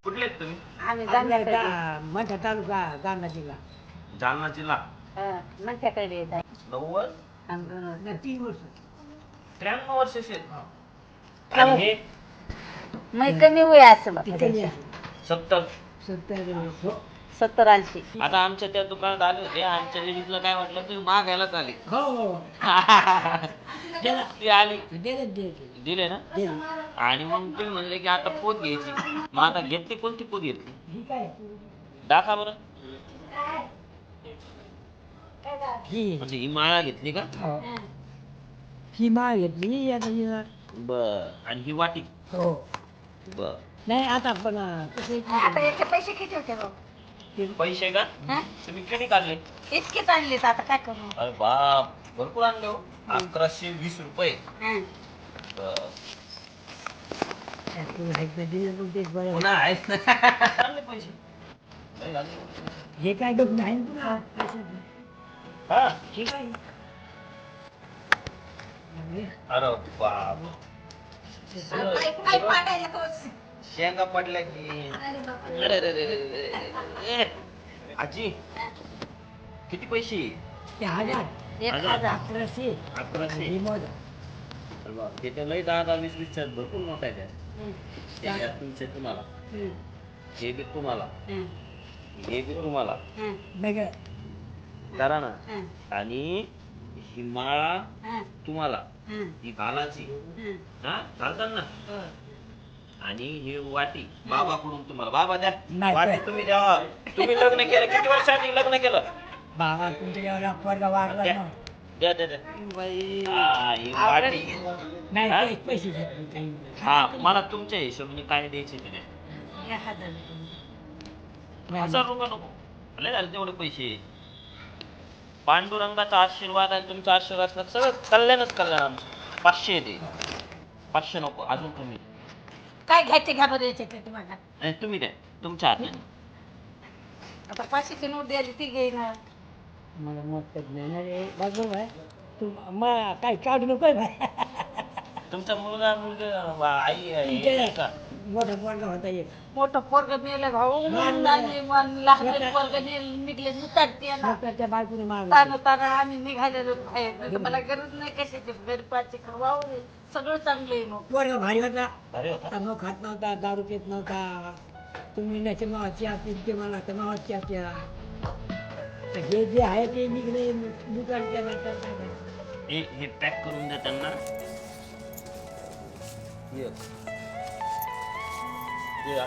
कुठले आहेत तुम्ही? आम्ही मंठा तालुका जालना जिल्हा. जालना जिल्हा. मंठ्याकडे येत आहे 90 3 वर्ष 93 वर्षाचे आहेत. आणि हे मग कमी वय असं बघ. 70. 70-80. आता आमच्या त्या दुकानात आले होते, आमच्या लेडीजला काय वाटलं तुम्ही मागायलाच आले. हो ती आली दिले दिले ना. आणि मग तुम्ही म्हणले की आता पोत घ्यायची. मग आता घेतली, कोणती पोत घेतली ही काय दाखवा बरं. ही म्हणजे ही माळा घेतली का? ही माळ घेतली आता हिला. बर. आणि ही वाटी. हो बर. नाही आता पण आता याचे पैसे किती होते भाऊ? पैसे का हा? तुम्ही किती काढले? इतकेच आणलेत, आता काय करू? अरे बाप, भरपूर आणले हो. 1120 रुपये. हं. बर. बरं पुन्हा आहेत ना. चांगले पैसे. लय झाले. हे काय डब नाही ना तुला हा. ठीक आहे अरे बाप. काय पाडायला तोच? शेंगा पडल्या की. अरे बापरे. अरे रे रे रे रे. आजी किती पैसे? ते 1000 1100 1100. ही मोज अरे बाप, त्याच्या लय 10-20 भरपूर मोठा आहे त्या. त्याच्यात तुमचे तुम्हाला, हे बी तुम्हाला, हं. हे बी तुम्हाला हं. बघ करा ना. हं. आणि ही माळा हं. तुम्हाला, हं. ही घालाची. हं. हा चालतात ना. हो. आणि ही वाटी बाबाकडून तुम्हाला. बाबा द्या नाही, वाटी. नाही. तुम्ही द्या. तुम्ही लग्न केलं किती वर्षांनी लग्न केलं? बाबा तुमच्या एवढा पोरगा वारला द्या ना. द्या द्या द्या. बाई. हा, ही वाटी. नाही हा? पैसे घेत नाही काही. हा, मला तुमच्या हिशोबाने काय द्यायचे ते द्या. 1000 नाही. 1000 रुपये नको, लय झाले तेवढे पैसे. पांडुरंगाचा आशीर्वाद आणि तुमचा आशीर्वाद असला तर सगळं कल्याणच कल्याण आमचं. 500 दे. 500 नको, अजून कमी. काय घ्यायचे घ्या बरं याच्यातले तुम्हाला. नाही, तुम्ही द्या तुमच्या हाताने. आता 500ची नोट द्यायला ती घेईना. मला मत नाही रे बरोबर आहे तू मग काय काढू नको भाई. तुमचा मुलगा मुलगा आई आहे का? मोठा पोरगा होता एक मोठं पोरग मेलं भाऊ. लहान पोरग निघले नुसते डॉक्टरच्या बायकोने मारलं. ताना ताना आम्ही निघालेलो बाहेर. मला गरज नाही कशाची, गरीबाची वाव रे. सगळं चांगलं आहे मग. पोरगा भारी होता. अरे होता. तंबाखू खात नव्हता, दारू पित नव्हता. तुम्ही त्याच्या मावाची असतील ते मला त्या मावाची असत्या. तर हे जे आहे ते निघले दुकानच्या नंतर काय करायचं? हे पॅक करून द्या त्यांना. ये. ये.